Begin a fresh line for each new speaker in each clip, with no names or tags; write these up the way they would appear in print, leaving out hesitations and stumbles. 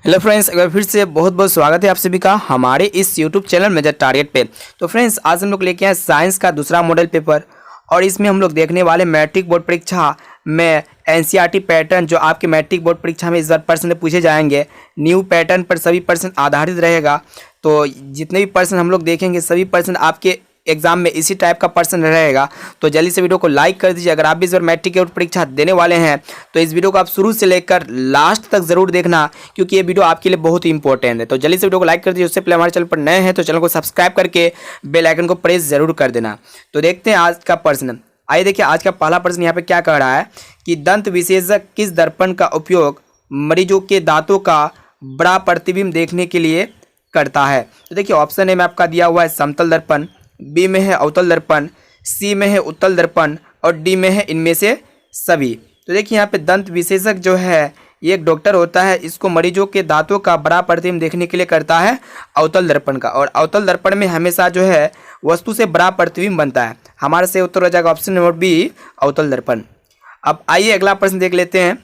Hello friends, एक बार फिर से बहुत बहुत स्वागत है आप सभी का हमारे इस यूट्यूब चैनल मेजर टारगेट पे। तो फ्रेंड्स, आज हम लोग लेके आए साइंस का दूसरा मॉडल पेपर और इसमें हम लोग देखने वाले मैट्रिक बोर्ड परीक्षा में एनसीईआरटी पैटर्न जो आपके मैट्रिक बोर्ड परीक्षा में इस बार प्रश्न पूछे जाएंगे। न्यू पैटर्न पर सभी प्रश्न आधारित रहेगा। तो जितने भी प्रश्न हम लोग देखेंगे सभी प्रश्न आपके एग्जाम में इसी टाइप का प्रश्न रहेगा। तो जल्दी से वीडियो को लाइक कर दीजिए। अगर आप भी इस बार मैट्रिक बोर्ड परीक्षा देने वाले हैं तो इस वीडियो को आप शुरू से लेकर लास्ट तक जरूर देखना, क्योंकि ये वीडियो आपके लिए बहुत ही इंपॉर्टेंट है। तो जल्दी से वीडियो को लाइक कर दीजिए। उससे पहले हमारे चैनल पर नए हैं तो चैनल को सब्सक्राइब करके बेल आइकन को प्रेस जरूर कर देना। तो देखते हैं आज का प्रश्न। आइए देखिए, आज का पहला प्रश्न यहाँ पे क्या कह रहा है कि दंत विशेषज्ञ किस दर्पण का उपयोग मरीजों के दांतों का बड़ा प्रतिबिंब देखने के लिए करता है। तो देखिए, ऑप्शन ए में आपका दिया हुआ है समतल दर्पण, बी में है अवतल दर्पण, सी में है उत्तल दर्पण और डी में है इनमें से सभी। तो देखिए, यहाँ पे दंत विशेषज्ञ जो है ये एक डॉक्टर होता है। इसको मरीजों के दांतों का बड़ा प्रतिबिंब देखने के लिए करता है अवतल दर्पण का, और अवतल दर्पण में हमेशा जो है वस्तु से बड़ा प्रतिबिंब बनता है। हमारे से उत्तर हो जाएगा ऑप्शन नंबर बी, अवतल दर्पण। अब आइए अगला प्रश्न देख लेते हैं।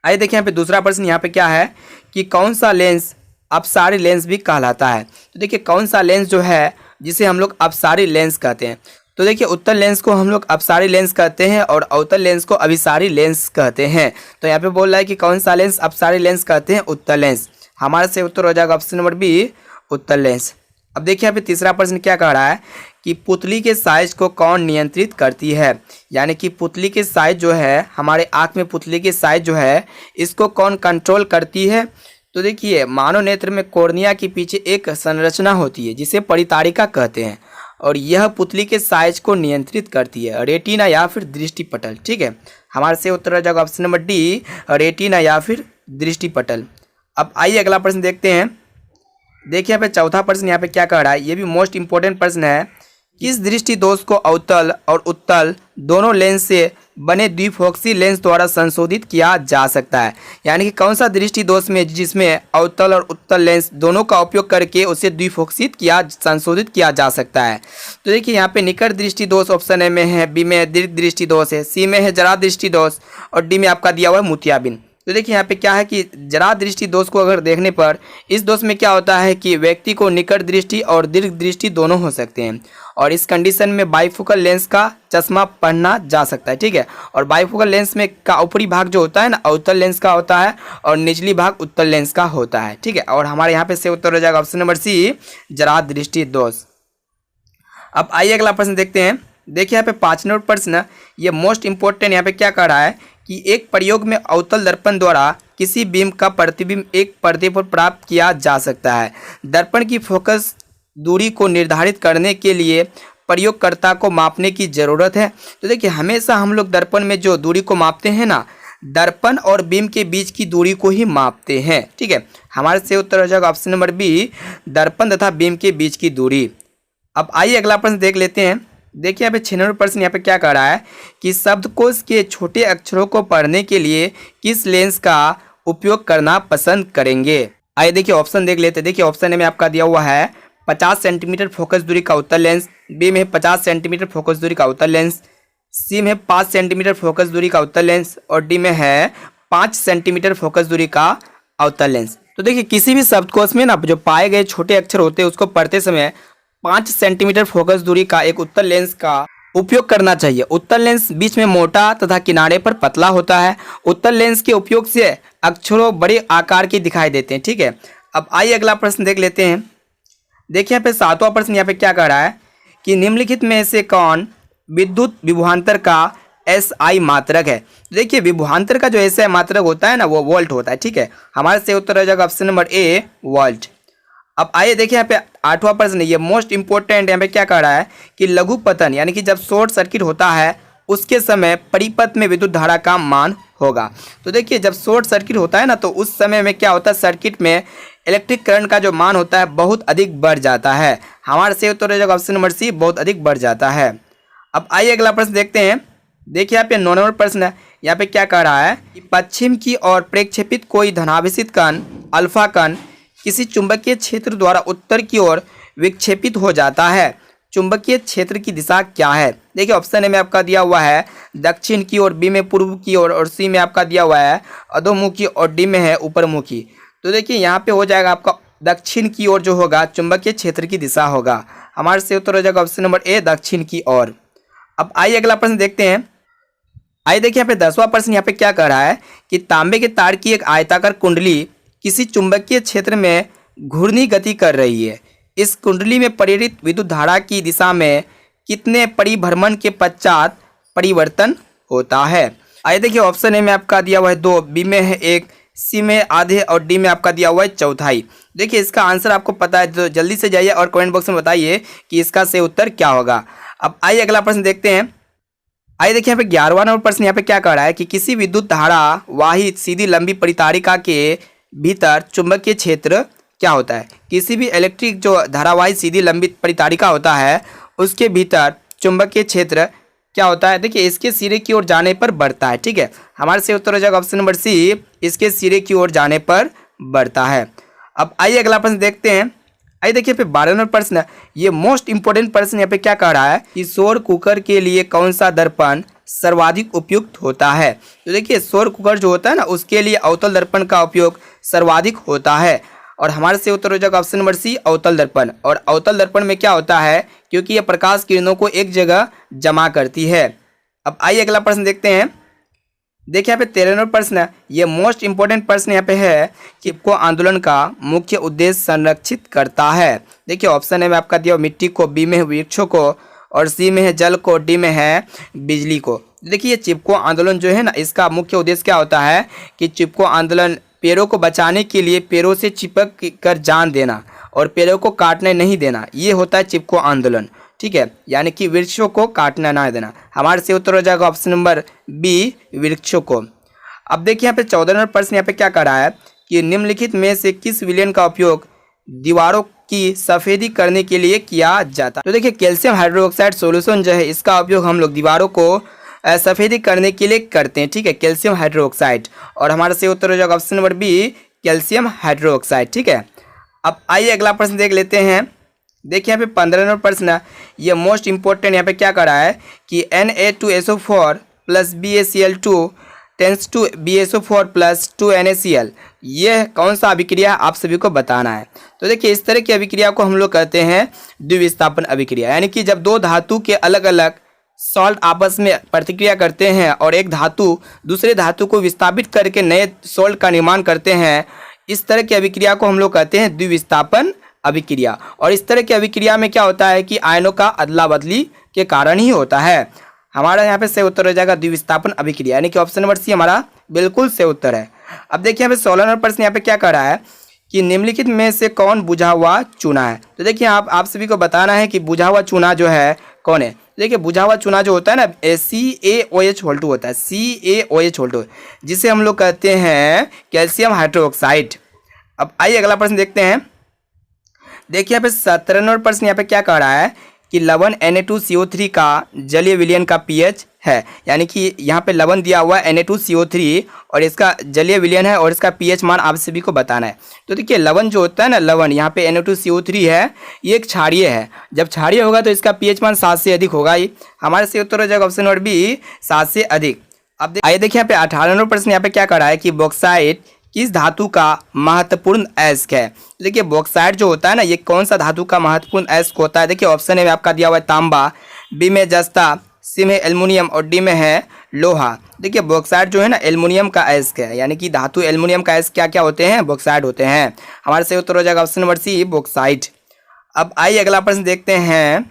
आइए देखिए, यहाँ पे दूसरा प्रश्न यहाँ पे क्या है कि कौन सा लेंस अपसारी लेंस भी कहलाता है। तो देखिए, कौन सा लेंस जो है जिसे हम लोग अपसारी लेंस कहते हैं। तो देखिए, उत्तल लेंस को हम लोग अपसारी लेंस कहते हैं और अवतल लेंस को अभिसारी लेंस कहते हैं। तो यहाँ पे बोल रहा है कि कौन सा लेंस अपसारी लेंस कहते हैं, उत्तल लेंस। हमारे से उत्तर हो जाएगा ऑप्शन नंबर बी, उत्तल लेंस। अब देखिए, यहाँ पे तीसरा प्रश्न क्या कह रहा है कि पुतली के साइज को कौन नियंत्रित करती है। यानी कि पुतली के साइज जो है, हमारे आँख में पुतली के साइज जो है इसको कौन कंट्रोल करती है। तो देखिए, मानव नेत्र में कॉर्निया के पीछे एक संरचना होती है जिसे परितारिका कहते हैं, और यह पुतली के साइज को नियंत्रित करती है, रेटिना या फिर दृष्टिपटल। ठीक है, हमारे से उत्तर हो जाएगा ऑप्शन नंबर डी, रेटिना या फिर दृष्टिपटल। अब आइए अगला प्रश्न देखते हैं। देखिए, यहाँ पे चौथा प्रश्न यहाँ पे क्या कह रहा है, ये भी मोस्ट इंपॉर्टेंट प्रश्न है। किस दृष्टि दोष को अवतल और उत्तल दोनों लेंस से बने द्विफोक्सी लेंस द्वारा संशोधित किया जा सकता है। यानी कि कौन सा दृष्टि दोष में जिसमें अवतल और उत्तल लेंस दोनों का उपयोग करके उसे द्विफोक्सित संशोधित किया जा सकता है। तो देखिए, यहाँ पे निकट दृष्टि दोष ऑप्शन ए में है, बी में दीर्घ दृष्टि दोष है, सी में है जरा दृष्टि दोष और डी में आपका दिया हुआ है मोतियाबिंद। तो देखिए, यहाँ पे क्या है कि जरा दृष्टि दोष को अगर देखने पर इस दोष में क्या होता है कि व्यक्ति को निकट दृष्टि और दीर्घ दृष्टि दोनों हो सकते हैं, और इस कंडीशन में बाइफोकल लेंस का चश्मा पहनना जा सकता है। ठीक है, और बाइफोकल लेंस में का ऊपरी भाग जो होता है ना अवतल लेंस का होता है और निचली भाग उत्तल लेंस का होता है। ठीक है, और हमारे यहाँ पे से उत्तर हो जाएगा ऑप्शन नंबर सी, जरा दृष्टि दोष। अब आइए अगला प्रश्न देखते हैं। देखिए, यहाँ पे 5 नंबर प्रश्न, ये मोस्ट इंपॉर्टेंट यहाँ पे क्या कह रहा है कि एक प्रयोग में अवतल दर्पण द्वारा किसी बीम का प्रतिबिंब एक पर्दे पर प्राप्त किया जा सकता है। दर्पण की फोकस दूरी को निर्धारित करने के लिए प्रयोगकर्ता को मापने की ज़रूरत है। तो देखिए, हमेशा हम लोग दर्पण में जो दूरी को मापते हैं ना, दर्पण और बीम के बीच की दूरी को ही मापते हैं। ठीक है, हमारे से उत्तर हो जाएगा ऑप्शन नंबर बी, दर्पण तथा बीम के बीच की दूरी। अब आइए अगला प्रश्न देख लेते हैं। देखिए, यहाँ पे 6 नंबर प्रश्न यहाँ पे क्या कह रहा है कि शब्दकोश के छोटे अक्षरों को पढ़ने के लिए किस लेंस का उपयोग करना पसंद करेंगे। आइए देखिए, ऑप्शन देख लेते हैं। देखिए, ऑप्शन ए में आपका दिया हुआ है 50 सेंटीमीटर फोकस दूरी का उत्तल लेंस, बी में 50 सेंटीमीटर फोकस दूरी का उत्तल लेंस, सी में 5 सेंटीमीटर फोकस दूरी का उत्तल लेंस और डी में है 5 सेंटीमीटर फोकस दूरी का अवतल लेंस। तो देखिए, किसी भी शब्दकोश में ना जो पाए गए छोटे अक्षर होते हैं उसको पढ़ते समय 5 सेंटीमीटर फोकस दूरी का एक उत्तल लेंस का उपयोग करना चाहिए। उत्तल लेंस बीच में मोटा तथा किनारे पर पतला होता है। उत्तल लेंस के उपयोग से अक्षरों बड़े आकार के दिखाई देते हैं। ठीक है, अब आइए अगला प्रश्न देख लेते हैं। देखिए, यहाँ पे 7वां प्रश्न यहाँ पे क्या कह रहा है कि निम्नलिखित में से कौन विद्युत विभवांतर का SI मात्रक है। देखिए, विभवांतर का जो SI मात्रक होता है ना वो वोल्ट होता है। ठीक है, हमारे से उत्तर हो जाएगा ऑप्शन नंबर ए, वोल्ट। अब आइए देखिए, यहाँ पे 8वां प्रश्न, ये मोस्ट इंपॉर्टेंट यहाँ पे क्या कह रहा है कि लघु पतन यानी कि जब शॉर्ट सर्किट होता है उसके समय परिपथ में विद्युत धारा का मान होगा। तो देखिए, जब शॉर्ट सर्किट होता है ना तो उस समय में क्या होता है, सर्किट में इलेक्ट्रिक करंट का जो मान होता है बहुत अधिक बढ़ जाता है। हमारे से उत्तर हो जाएगा ऑप्शन नंबर सी, बहुत अधिक बढ़ जाता है। अब आइए अगला प्रश्न देखते हैं। देखिए, यहाँ पे 9 नंबर प्रश्न यहाँ पे क्या कह रहा है कि पश्चिम की ओर प्रक्षेपित कोई धनाभिषित कण अल्फा कण किसी चुंबकीय क्षेत्र द्वारा उत्तर की ओर विक्षेपित हो जाता है। चुंबकीय क्षेत्र की दिशा क्या है। देखिए ऑप्शन ए में आपका दिया हुआ है दक्षिण की ओर, बी में पूर्व की ओर और सी में आपका दिया हुआ है अधोमुखी और डी में है ऊपरमुखी। तो देखिए यहाँ पे हो जाएगा आपका दक्षिण की ओर जो होगा चुंबकीय क्षेत्र की दिशा होगा। हमारे से उत्तर हो जाएगा ऑप्शन नंबर ए, दक्षिण की ओर। अब आइए अगला प्रश्न देखते हैं। आइए देखिए यहाँ पे 10वां प्रश्न यहाँ पे क्या कह रहा है कि तांबे के तार की एक आयताकार कुंडली किसी चुंबकीय क्षेत्र में घूर्णी गति कर रही है। इस कुंडली में प्रेरित विद्युत धारा की दिशा में कितने परिभ्रमण के पश्चात परिवर्तन होता है। आइए देखिए ऑप्शन ए में आपका दिया हुआ है 2, बी में है 1, सी में आधे और डी में आपका दिया हुआ है चौथाई। देखिए इसका आंसर आपको पता है तो जल्दी से जाइए और कमेंट बॉक्स में बताइए कि इसका सही उत्तर क्या होगा। अब आइए अगला प्रश्न देखते हैं। आइए देखिए यहाँ पे 11वां नंबर प्रश्न यहाँ पे क्या कह रहा है कि किसी विद्युत धारा वाहित सीधी लंबी परितारिका के भीतर चुंबकीय क्षेत्र क्या होता है। किसी भी इलेक्ट्रिक जो धारावाही सीधी लंबी परितारिका होता है उसके भीतर चुंबकीय क्षेत्र क्या होता है। देखिए इसके सिरे की ओर जाने पर बढ़ता है। ठीक है, हमारे से उत्तर हो जाएगा ऑप्शन नंबर सी, इसके सिरे की ओर जाने पर बढ़ता है। अब आइए अगला प्रश्न देखते हैं। आइए देखिए पे 12वां नंबर प्रश्न, ये मोस्ट इंपोर्टेंट प्रश्न यहाँ पे क्या कह रहा है कि सौर कुकर के लिए कौन सा दर्पण सर्वाधिक उपयुक्त होता है। तो देखिए सौर कुकर जो होता है ना उसके लिए अवतल दर्पण का उपयोग सर्वाधिक होता है और हमारे से उत्तर हो जाएगा ऑप्शन नंबर सी, अवतल दर्पण। और अवतल दर्पण में क्या होता है क्योंकि यह प्रकाश किरणों को एक जगह जमा करती है। अब आइए अगला प्रश्न देखते हैं। देखिए यहाँ पे 13वां नंबर प्रश्न, ये मोस्ट इंपोर्टेंट प्रश्न यहाँ पे है कि चिपको आंदोलन का मुख्य उद्देश्य संरक्षित करता है। देखिए ऑप्शन ए में आपका दिया मिट्टी को, बी में है वृक्षों को और सी में है जल को, डी में है बिजली को। देखिए ये चिपको आंदोलन जो है ना इसका मुख्य उद्देश्य क्या होता है कि चिपको आंदोलन पेड़ों को बचाने के लिए पेड़ों से चिपक कर जान देना और पेड़ों को काटने नहीं देना, ये होता है चिपको आंदोलन। ठीक है, यानी कि वृक्षों को काटना ना देना। हमारे से उत्तर हो जाएगा ऑप्शन नंबर बी, वृक्षों को। अब देखिए यहाँ पे 14वां नंबर प्रश्न यहाँ पे क्या कर रहा है कि निम्नलिखित में से किस विलयन का उपयोग दीवारों की सफेदी करने के लिए किया जाता है। तो देखिए कैल्शियम हाइड्रोक्साइड सोल्यूशन जो है इसका उपयोग हम लोग दीवारों को सफेदी करने के लिए करते हैं। ठीक है, कैल्शियम हाइड्रोक्साइड। और हमारे से उत्तर हो जाएगा option number B, calcium hydroxide. ठीक है, अब आइए अगला प्रश्न देख लेते हैं। देखिए यहाँ पे 15वां नंबर प्रश्न, ये मोस्ट इंपॉर्टेंट यहाँ पे क्या कर रहा है कि Na2SO4 plus BaCl2 tense to BaSO4 plus 2NaCl, यह कौन सा अभिक्रिया आप सभी को बताना है। तो देखिए इस तरह की अभिक्रिया को हम लोग कहते हैं द्विविस्थापन अभिक्रिया, यानी कि जब दो धातु के अलग अलग सॉल्ट आपस में प्रतिक्रिया करते हैं और एक धातु दूसरे धातु को विस्थापित करके नए सॉल्ट का निर्माण करते हैं, इस तरह की अभिक्रिया को हम लोग कहते हैं द्विविस्थापन अभिक्रिया। और इस तरह की अभिक्रिया में क्या होता है कि आयनों का अदला बदली के कारण ही होता है। हमारा यहाँ पे सही उत्तर हो जाएगा द्विविस्थापन अभिक्रिया, यानी कि ऑप्शन नंबर सी हमारा बिल्कुल सही उत्तर है। अब देखिए यहाँ पे 16वां नंबर प्रश्न यहाँ पे क्या कर रहा है कि निम्नलिखित में से कौन बुझा हुआ चूना है। तो देखिए आप सभी को बताना है कि बुझा हुआ चूना जो है कौन है। देखिए बुझा हुआ चूना जो होता है ना CaOH होता है, CaOH, जिसे हम लोग कहते हैं कैल्शियम हाइड्रोक्साइड। अब आइए अगला प्रश्न देखते हैं। देखिए यहाँ पे 17वां नंबर प्रश्न यहाँ पे क्या कह रहा है कि लवण Na2CO3 का जलीय विलयन का pH है, यानी कि यहाँ पे लवण दिया हुआ है Na2CO3 और इसका जलीय विलयन है और इसका pH मान आप सभी को बताना है। तो देखिए लवण जो होता है ना, लवण यहाँ पे Na2CO3 है, ये एक क्षारीय है। जब क्षारीय होगा तो इसका pH मान 7 से अधिक होगा ही। हमारे से उत्तर हो जाएगा ऑप्शन नंबर बी, 7 से अधिक। अब आइए देखिए यहाँ पे 18वां नंबर प्रश्न यहाँ पे क्या कर रहा है कि बॉक्साइट किस धातु का महत्वपूर्ण अयस्क है। देखिए बॉक्साइट जो होता है ना, ये कौन सा धातु का महत्वपूर्ण अयस्क होता है। देखिए ऑप्शन ए में आपका दिया हुआ है तांबा, बी में जस्ता, सी में एल्युमिनियम और डी में है लोहा। देखिए बॉक्साइट जो है ना एल्युमिनियम का अयस्क है, यानी कि धातु एल्युमिनियम का अयस्क क्या क्या होते हैं, बॉक्साइट होते हैं। हमारे से उत्तर हो जाएगा ऑप्शन नंबर सी, बॉक्साइट। अब आइए अगला प्रश्न देखते हैं।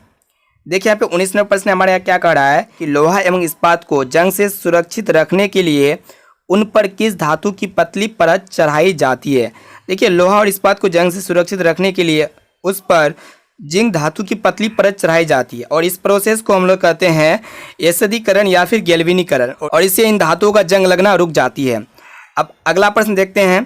देखिए यहाँ पे 19वां प्रश्न हमारे यहाँ क्या कह रहा है कि लोहा एवं इस्पात को जंग से सुरक्षित रखने के लिए उन पर किस धातु की पतली परत चढ़ाई जाती है। देखिए लोहा और इस्पात को जंग से सुरक्षित रखने के लिए उस पर जिंक धातु की पतली परत चढ़ाई जाती है और इस प्रोसेस को हम लोग कहते हैं एसिडीकरण या फिर गैल्वेनीकरण, और इससे इन धातुओं का जंग लगना रुक जाती है। अब अगला प्रश्न देखते हैं।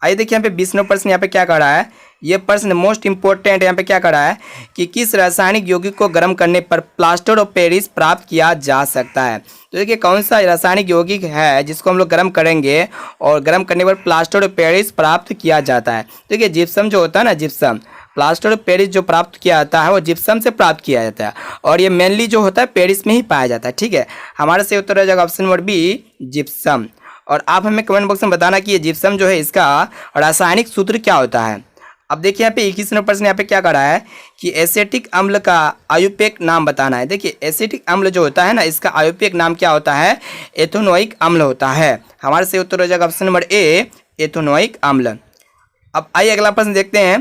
आइए देखिए यहाँ पे 20वां प्रश्न यहाँ पे क्या कर रहा है, ये प्रश्न मोस्ट इंपॉर्टेंट यहाँ पे क्या कर रहा है कि किस रासायनिक यौगिक को गर्म करने पर प्लास्टर ऑफ पेरिस प्राप्त किया जा सकता है। तो देखिए कौन सा रासायनिक यौगिक है जिसको हम लोग गर्म करेंगे और गर्म करने पर प्लास्टर ऑफ पेरिस प्राप्त किया जाता है। देखिए जिप्सम जो होता है ना, जिप्सम, प्लास्टर ऑफ पेरिस जो प्राप्त किया जाता है वो जिप्सम से प्राप्त किया जाता है और ये मेनली जो होता है पेरिस में ही पाया जाता है। ठीक है, हमारे से उत्तर हो जाएगा ऑप्शन नंबर बी, जिप्सम। और आप हमें कमेंट बॉक्स में बताना कि ये जिप्सम जो है इसका रासायनिक सूत्र क्या होता है। अब देखिए यहाँ पे 21 नंबर प्रश्न यहाँ पे क्या करा है कि एसिटिक अम्ल का आयुपेक नाम बताना है। देखिए एसिटिक अम्ल जो होता है ना, इसका आयुपेक नाम क्या होता है, एथेनोइक अम्ल होता है। हमारे से उत्तर हो जाएगा ऑप्शन नंबर ए, एथेनोइक अम्ल। अब आइए अगला प्रश्न देखते हैं।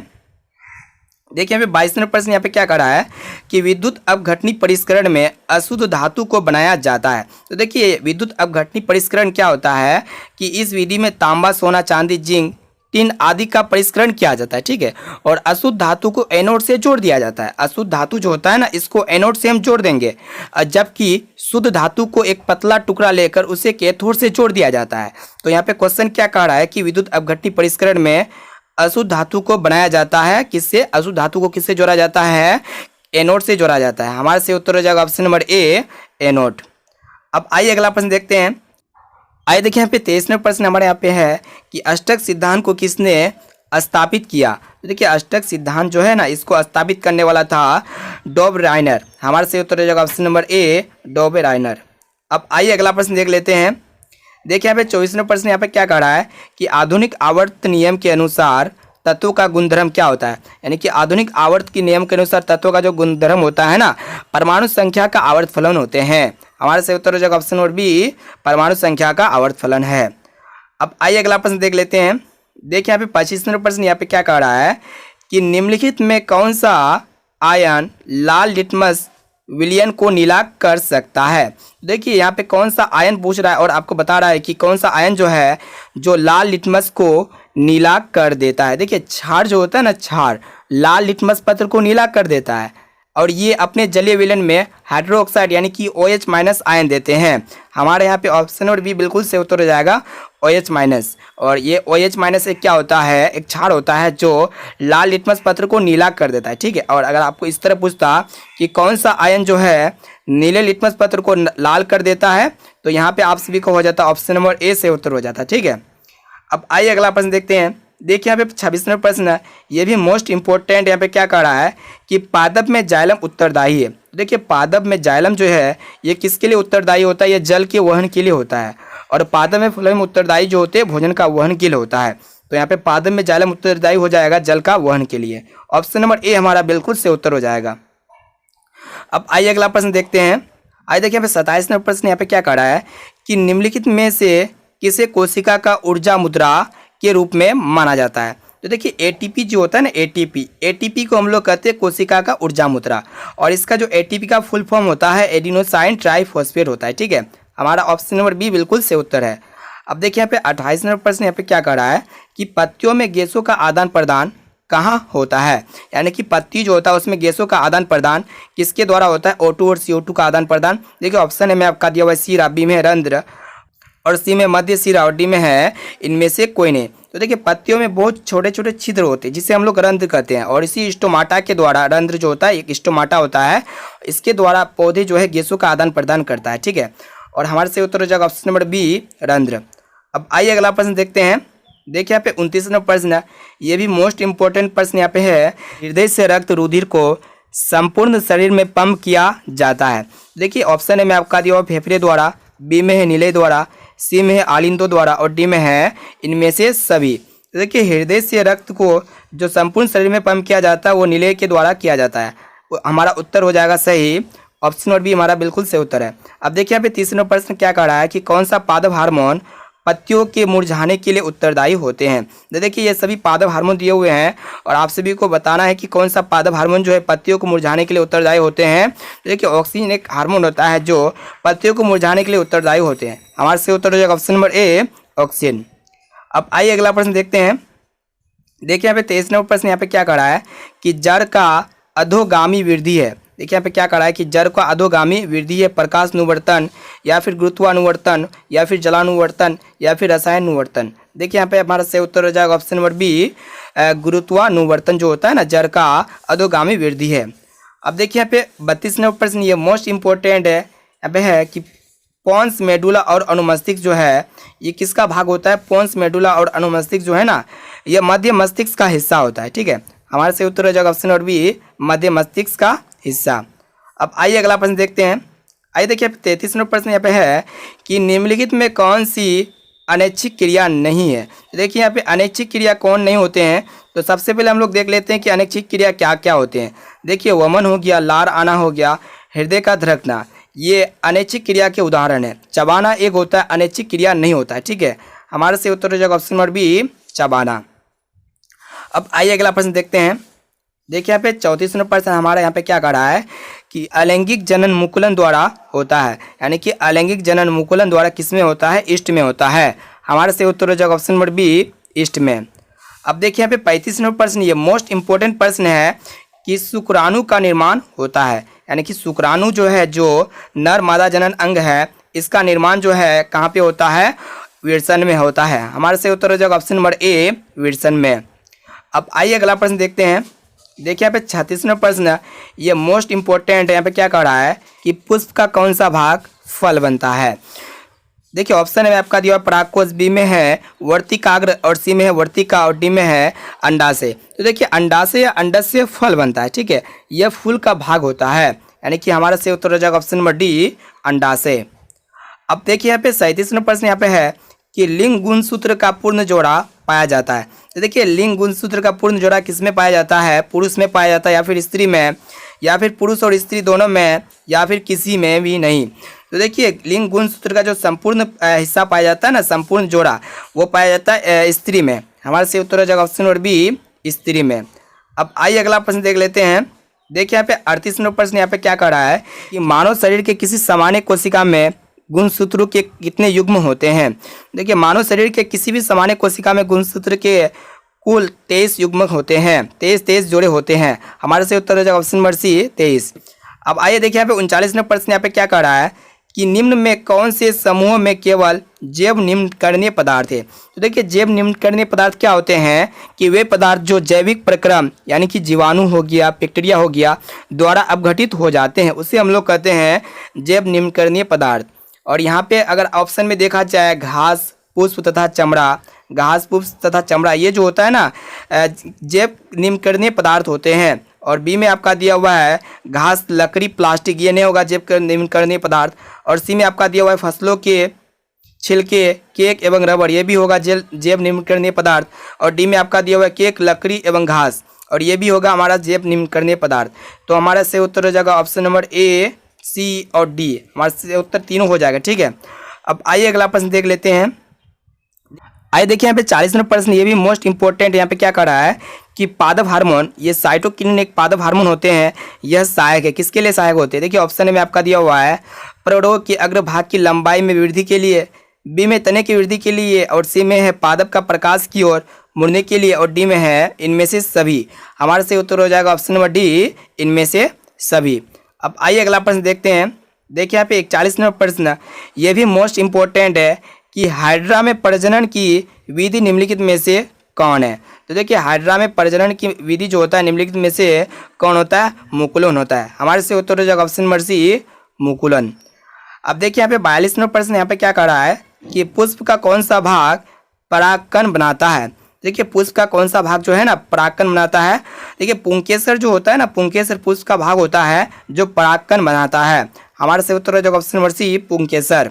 देखिए यहाँ पे 22 नंबर प्रश्न यहाँ पे क्या करा है कि विद्युत अपघटनी परिष्करण में अशुद्ध धातु को बनाया जाता है। तो देखिए विद्युत अपघटनी परिष्करण क्या होता है कि इस विधि में तांबा, सोना, चांदी, जिंक, टिन आदि का परिष्करण किया जाता है, ठीक है। और अशुद्ध धातु को एनोड से जोड़ दिया जाता है। अशुद्ध धातु जो होता है ना, इसको एनोड से हम जोड़ देंगे, जबकि शुद्ध धातु को एक पतला टुकड़ा लेकर उसे कैथोड से जोड़ दिया जाता है। तो यहाँ पे क्वेश्चन क्या कह रहा है कि विद्युत अपघटनी परिष्करण में अशुद्ध धातु को बनाया जाता है, किससे, अशुद्ध धातु को किससे जोड़ा जाता है, एनोड से जोड़ा जाता है। हमारे से उत्तर हो जाएगा ऑप्शन नंबर ए, एनोड। अब आइए अगला प्रश्न देखते हैं। आइए देखिए यहाँ पे 23 नंबर प्रश्न हमारे यहाँ पे है कि अष्टक सिद्धांत को किसने स्थापित किया। तो देखिए अष्टक सिद्धांत जो है ना, इसको स्थापित करने वाला था डोबराइनर। हमारे से उत्तर हो जाएगा ऑप्शन नंबर ए, डोबराइनर। अब आइए अगला प्रश्न देख लेते हैं। देखिए यहाँ पे 24 नंबर प्रश्न यहाँ पे क्या कह रहा है कि आधुनिक आवर्त नियम के अनुसार तत्वों का गुणधर्म क्या होता है। यानी कि आधुनिक आवर्त के नियम के अनुसार तत्वों का जो गुणधर्म होता है ना, परमाणु संख्या का आवर्त फलन होते हैं। हमारे से उत्तर हो जाएगा ऑप्शन नंबर बी, परमाणु संख्या का आवर्त फलन है। अब आइए अगला प्रश्न देख लेते हैं। देखिए यहाँ पे 25 नंबर प्रश्न यहाँ पे क्या कह रहा है कि निम्नलिखित में कौन सा आयन लाल लिटमस विलयन को नीला कर सकता है। देखिए यहाँ पे कौन सा आयन पूछ रहा है और आपको बता रहा है कि कौन सा आयन जो है जो लाल लिटमस को नीला कर देता है। देखिए क्षार जो होता है ना, क्षार लाल लिटमस पत्र को नीला कर देता है, और ये अपने जलीय विलयन में हाइड्रोक्साइड यानी कि OH माइनस आयन देते हैं। हमारे यहाँ पे ऑप्शन नंबर बी बिल्कुल से उत्तर हो जाएगा OH माइनस। और ये OH माइनस एक क्या होता है, एक क्षार होता है जो लाल लिटमस पत्र को नीला कर देता है, ठीक है। और अगर आपको इस तरह पूछता कि कौन सा आयन जो है नीले लिटमस पत्र को लाल कर देता है, तो यहाँ पे आप सभी को हो जाता ऑप्शन नंबर ए से उत्तर हो जाता, ठीक है। अब आइए अगला प्रश्न देखते हैं। देखिए यहाँ पे 26 नंबर प्रश्न है, ये भी मोस्ट इंपॉर्टेंट। यहाँ पे क्या कह रहा है कि पादप में जाइलम उत्तरदायी है। देखिए पादप में जाइलम जो है ये किसके लिए उत्तरदायी होता है, ये जल के वहन के लिए होता है। और पादप में फ्लोएम उत्तरदायी जो होते हैं भोजन का वहन के लिए होता है। तो यहाँ पे पादप में जाइलम उत्तरदायी हो जाएगा जल का वहन के लिए। ऑप्शन नंबर ए हमारा बिल्कुल से उत्तर हो जाएगा। अब आइए अगला प्रश्न देखते हैं। आइए देखिए यहाँ पे 27 नंबर प्रश्न यहाँ पे क्या कह रहा है कि निम्नलिखित में से किसे कोशिका का ऊर्जा मुद्रा के रूप में माना जाता है। तो देखिए एटीपी जो होता है ना, एटीपी को हम लोग कहते हैं कोशिका का ऊर्जा मुद्रा। और इसका जो एटीपी का फुल फॉर्म होता है एडिनोसाइन ट्राइफॉस्फेट होता है, ठीक है। हमारा ऑप्शन नंबर बी बिल्कुल से उत्तर है। अब देखिए यहाँ पे 28 नंबर प्रश्न यहाँ पे क्या कह रहा है कि पत्तियों में गैसों का आदान प्रदान कहाँ होता है। यानी कि पत्ती जो होता है उसमें गैसों का आदान प्रदान किसके द्वारा होता है, O2 और CO2 का आदान प्रदान। देखिए ऑप्शन है में आपका दिया हुआ है सी, बी में रंध्र, और सी में मध्य सिरा, और डी में है इनमें से कोई नहीं। तो देखिए पत्तियों में बहुत छोटे छोटे छिद्र होते हैं जिसे हम लोग रंध्र कहते हैं, और इसी स्टोमाटा के द्वारा, रंध्र जो होता है एक स्टोमाटा होता है, इसके द्वारा पौधे जो है गैसों का आदान प्रदान करता है, ठीक है। और हमारे से उत्तर हो जाएगा ऑप्शन नंबर बी, रंध्र। अब आइए अगला प्रश्न देखते हैं। देखिए यहाँ पे 29 नंबर प्रश्न है, ये भी मोस्ट इंपॉर्टेंट प्रश्न यहाँ पे है, हृदय से रक्त रुधिर को संपूर्ण शरीर में पंप किया जाता है। देखिए ऑप्शन है में आपका दिया हुआ फेफड़े द्वारा, बी में है नीले द्वारा, सी में है आलिंदों द्वारा, और डी में है इनमें से सभी। तो देखिए हृदय से रक्त को जो संपूर्ण शरीर में पंप किया जाता है वो नीले के द्वारा किया जाता है। हमारा उत्तर हो जाएगा सही, ऑप्शन नंबर बी हमारा बिल्कुल सही उत्तर है। अब देखिए यहाँ पे 30 नंबर प्रश्न क्या कह रहा है कि कौन सा पादप हार्मोन पत्तियों के मुरझाने के लिए उत्तरदायी होते हैं। तो देखिए ये सभी पादप हार्मोन दिए हुए हैं और आप सभी को बताना है कि कौन सा पादप हार्मोन जो है पत्तियों को मुरझाने के लिए उत्तरदायी होते हैं। तो देखिए ऑक्सीजन एक हार्मोन होता है जो पत्तियों को मुरझाने के लिए उत्तरदायी होते हैं। हमारे से उत्तर हो जाएगा ऑप्शन नंबर ए, ऑक्सीजन। अब आइए अगला प्रश्न देखते हैं। देखिए यहाँ पे 23 नंबर प्रश्न यहाँ पे क्या कह रहा है कि जड़ का अधोगामी वृद्धि है। देखिए यहाँ पे क्या कह रहा है कि जड़ का अधोगामी वृद्धि है प्रकाशानुवर्तन या फिर गुरुत्वानुवर्तन या फिर जलानुवर्तन या फिर रसायनानुवर्तन। देखिए यहाँ पे हमारा सही उत्तर हो जाएगा ऑप्शन नंबर बी, गुरुत्वानुवर्तन जो होता है ना, जड़ का अधोगामी वृद्धि है। अब देखिए यहाँ पे 32 नंबर प्रश्न ये मोस्ट इंपॉर्टेंट है। यहाँ पे है कि पोन्स मेडुला और अनुमस्तिष्क जो है ये किसका भाग होता है। पोन्स मेडुला और अनुमस्तिष्क जो है ना ये मध्य मस्तिष्क का हिस्सा होता है, ठीक है। हमारे से उत्तर हो जाएगा ऑप्शन नंबर बी, मध्य मस्तिष्क का हिस्सा। अब आइए अगला प्रश्न देखते हैं। आइए देखिए 33 नंबर प्रश्न यहाँ पे है कि निम्नलिखित में कौन सी अनैच्छिक क्रिया नहीं है। तो देखिए यहाँ पे अनैच्छिक क्रिया कौन नहीं होते हैं, तो सबसे पहले हम लोग देख लेते हैं कि अनैच्छिक क्रिया क्या क्या होते हैं। देखिए वमन हो गया, लार आना हो गया, हृदय का धड़कना, ये अनैच्छिक क्रिया के उदाहरण है। चबाना एक होता है, अनैच्छिक क्रिया नहीं होता है, ठीक है। हमारे से उत्तर हो जाएगा ऑप्शन नंबर बी, चबाना। अब आइए अगला प्रश्न देखते हैं। देखिए यहाँ पे 34 नंबर प्रश्न हमारा यहाँ पे क्या कह रहा है कि अलैंगिक जनन मुकुलन द्वारा होता है, यानी कि अलैंगिक जनन मुकुलन द्वारा किस में होता है, ईस्ट में होता है। हमारे से उत्तर हो जाएगा ऑप्शन नंबर बी, ईस्ट में। अब देखिए यहाँ पे 35 नंबर प्रश्न, ये मोस्ट इंपॉर्टेंट प्रश्न है कि शुक्राणु का निर्माण होता है, यानी कि शुक्राणु जो है, जो नर मादा जनन अंग है, इसका निर्माण जो है कहाँ पे होता है, विरसन में होता है। हमारे से उत्तर हो जाएगा ऑप्शन नंबर ए, विरसन में। अब आइए अगला प्रश्न देखते हैं। देखिए यहाँ पे 36 नंबर प्रश्न, ये मोस्ट इंपॉर्टेंट है। यहाँ पे क्या कह रहा है कि पुष्प का कौन सा भाग फल बनता है। देखिए ऑप्शन में आपका दिया परागकोश, बी में है वर्तिकाग्र और सी में है वर्तिका और डी में है अंडाशय। तो देखिए अंडाशय या अंडज से फल बनता है, ठीक है, यह फूल का भाग होता है, यानी कि हमारा से उत्तर हो जाएगा ऑप्शन नंबर डी, अंडाशय। अब देखिए यहाँ पे 37 नंबर प्रश्न यहाँ पे है कि लिंग गुणसूत्र का पूर्ण जोड़ा पाया जाता है। तो देखिए लिंग गुणसूत्र का पूर्ण जोड़ा किस में पाया जाता है, पुरुष में पाया जाता है या फिर स्त्री में, या फिर पुरुष और स्त्री दोनों में, या फिर किसी में भी नहीं। तो देखिए लिंग गुणसूत्र का जो संपूर्ण हिस्सा पाया जाता है ना, संपूर्ण जोड़ा, वो पाया जाता है स्त्री में। हमारे से उत्तर हो जाएगा ऑप्शन नंबर बी, स्त्री में। अब आइए अगला प्रश्न देख लेते हैं। देखिए यहाँ पे 38 नंबर प्रश्न यहाँ पे क्या कह रहा है कि मानव शरीर के किसी सामान्य कोशिका में गुणसूत्रों के कितने युग्म होते हैं। देखिए मानव शरीर के किसी भी सामान्य कोशिका में गुणसूत्र के कुल 23 युग्म होते हैं, 23 जोड़े होते हैं। हमारे से उत्तर हो जाएगा ऑप्शन नंबर सी, 23। अब आइए देखिए यहाँ पे 39 नंबर प्रश्न यहाँ पे क्या कह रहा है कि निम्न में कौन से समूह में केवल जैव निम्नकरणीय पदार्थ है। तो देखिए जैव निम्नकरणीय पदार्थ क्या होते हैं कि वे पदार्थ जो जैविक प्रक्रम, यानी कि जीवाणु हो गया, बैक्टीरिया हो गया, द्वारा अपघटित हो जाते हैं, उसे हम लोग कहते हैं जैव निम्नकरणीय पदार्थ। और यहाँ पे अगर ऑप्शन में देखा जाए घास, पुष्प तथा चमड़ा, घास, पुष्प तथा चमड़ा, ये जो होता है ना जैव निम्नकरणीय पदार्थ होते हैं। और बी में आपका दिया हुआ है घास, लकड़ी, प्लास्टिक, ये नहीं होगा जैव निम्नकरणीय पदार्थ। और सी में आपका दिया हुआ है फसलों के छिलके, केक एवं रबड़, ये भी होगा जैव निम्नकरणीय पदार्थ। और डी में आपका दिया हुआ है केक, लकड़ी एवं घास, और ये भी होगा हमारा जैव निम्नकरणीय पदार्थ। तो हमारा से उत्तर हो जाएगा ऑप्शन नंबर ए, सी और डी, हमारे से उत्तर तीनों हो जाएगा, ठीक है। अब आइए अगला प्रश्न देख लेते हैं। आइए देखिए यहाँ पे 40 नंबर प्रश्न, ये भी मोस्ट इंपॉर्टेंट। यहाँ पे क्या कर रहा है कि पादप हार्मोन, ये साइटोकिनिन एक पादप हार्मोन होते हैं, यह सहायक है, किसके लिए सहायक होते हैं। देखिए ऑप्शन में आपका दिया हुआ है प्रौढ़ों के अग्रभाग की लंबाई में वृद्धि के लिए, बी में तने की वृद्धि के लिए, और सी में है पादप का प्रकाश की ओर मुड़ने के लिए, और डी में है इनमें से सभी। हमारे से उत्तर हो जाएगा ऑप्शन नंबर डी, इनमें से सभी। अब आइए अगला प्रश्न देखते हैं। देखिए यहाँ पे 41 नंबर प्रश्न, ये भी मोस्ट इंपॉर्टेंट है कि हाइड्रा में प्रजनन की विधि निम्नलिखित में से कौन है। तो देखिए हाइड्रा में प्रजनन की विधि जो होता है निम्नलिखित में से कौन होता है, मुकुलन होता है। हमारे से उत्तर हो जाएगा ऑप्शन नंबर सी, मुकुलन। अब देखिए यहाँ पे 42 नंबर प्रश्न, यहाँ पे क्या कह रहा है कि पुष्प का कौन सा भाग परागकण बनाता है। देखिए पुष्प का कौन सा भाग जो है ना परागकण बनाता है। देखिए पुंकेसर जो होता है ना, पुंकेसर पुष्प का भाग होता है जो परागकण बनाता है। हमारे से उत्तर हो जाएगा ऑप्शन नंबर सी, पुंकेसर।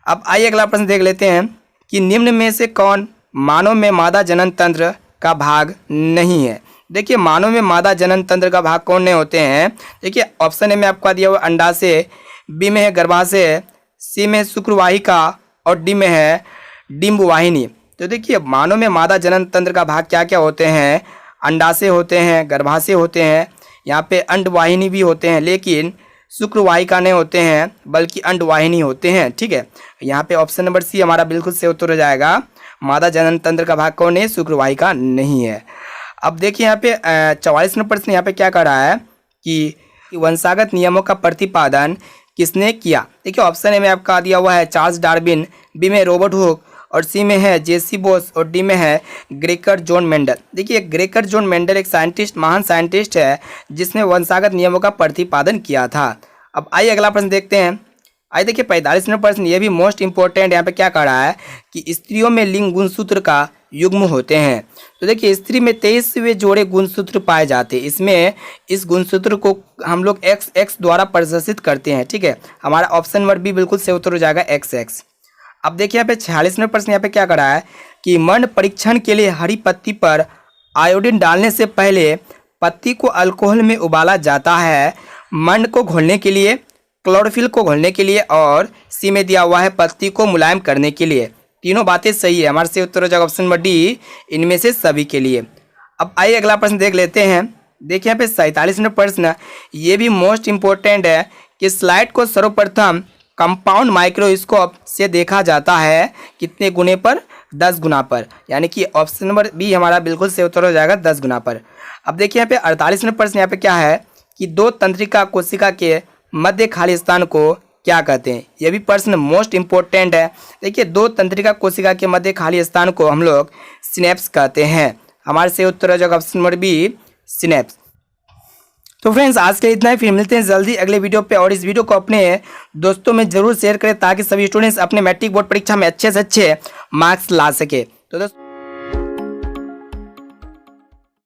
अब आइए अगला प्रश्न देख लेते हैं कि निम्न में से कौन मानव में मादा जनन तंत्र का भाग नहीं है। देखिए मानव में मादा जनन तंत्र का भाग कौन नहीं होते हैं। देखिए ऑप्शन ए में आपका दिया हुआ अंडाशय, बी में है गर्भाशय, सी में शुक्रवाहिका, और डी में है डिंब वाहिनी। तो देखिए मानव में मादा जनन तंत्र का भाग क्या क्या होते हैं, अंडाशय होते हैं, गर्भाशय होते हैं, यहाँ पे अंडवाहिनी भी होते हैं, लेकिन शुक्रवाहिका नहीं होते हैं बल्कि अंडवाहिनी होते हैं, ठीक है। यहाँ पे ऑप्शन नंबर सी हमारा बिल्कुल से उत्तर हो जाएगा, मादा जनन तंत्र का भाग कौन है, शुक्रवाहिका नहीं है। अब देखिए यहाँ पे 44 नंबर प्रश्न, यहाँ पे क्या कर रहा है कि वंशागत नियमों का प्रतिपादन किसने किया। देखिए ऑप्शन ए में आपका दिया हुआ है चार्ल्स डार्विन, बी में रॉबर्ट हुक, और सी में है जेसी बोस, और डी में है ग्रेकर जॉन मेंडल। देखिए ग्रेकर जॉन मेंडल एक साइंटिस्ट, महान साइंटिस्ट है जिसने वंशागत नियमों का प्रतिपादन किया था। अब आइए अगला प्रश्न देखते हैं। आइए देखिए 45 नंबर प्रश्न, ये भी मोस्ट इंपॉर्टेंट। यहाँ पे क्या कह रहा है कि स्त्रियों में लिंग गुणसूत्र का युग्म होते हैं। तो देखिए स्त्री में 23वें जोड़े गुणसूत्र पाए जाते हैं। इसमें इस गुणसूत्र को हम लोग XX द्वारा प्रदर्शित करते हैं, ठीक है। हमारा ऑप्शन नंबर बी बिल्कुल से उत्तर हो जाएगा XX। अब देखिए यहाँ पे 46वें प्रश्न यहाँ पे क्या करा है कि मंड परीक्षण के लिए हरी पत्ती पर आयोडीन डालने से पहले पत्ती को अल्कोहल में उबाला जाता है। मंड को घोलने के लिए, क्लोरोफिल को घोलने के लिए और सी में दिया हुआ है पत्ती को मुलायम करने के लिए। तीनों बातें सही है। हमारे से उत्तर हो जाएगा ऑप्शन नंबर डी, इनमें से सभी के लिए। अब आइए अगला प्रश्न देख लेते हैं। देखिए यहाँ पे 47वां प्रश्न, ये भी मोस्ट इम्पोर्टेंट है कि स्लाइड को सर्वप्रथम कंपाउंड माइक्रोस्कोप से देखा जाता है कितने गुने पर, 10 गुना पर, यानी कि ऑप्शन नंबर बी हमारा बिल्कुल से उत्तर हो जाएगा 10 गुना पर। अब देखिए यहाँ पे 48वां प्रश्न यहाँ पे क्या है कि दो तंत्रिका कोशिका के मध्य खाली स्थान को क्या कहते हैं। यह भी प्रश्न मोस्ट इम्पोर्टेंट है। देखिए दो तंत्रिका कोशिका के मध्य खाली स्थान को हम लोग सिनेप्स कहते हैं। हमारे से उत्तर हो जाएगा ऑप्शन नंबर बी, सिनेप्स। तो फ्रेंड्स आज के लिए इतना ही, फिर मिलते हैं जल्दी अगले वीडियो पे। और इस वीडियो को अपने दोस्तों में जरूर शेयर करें ताकि सभी स्टूडेंट्स अपने मैट्रिक बोर्ड परीक्षा में अच्छे से अच्छे मार्क्स ला सके। तो दोस्तों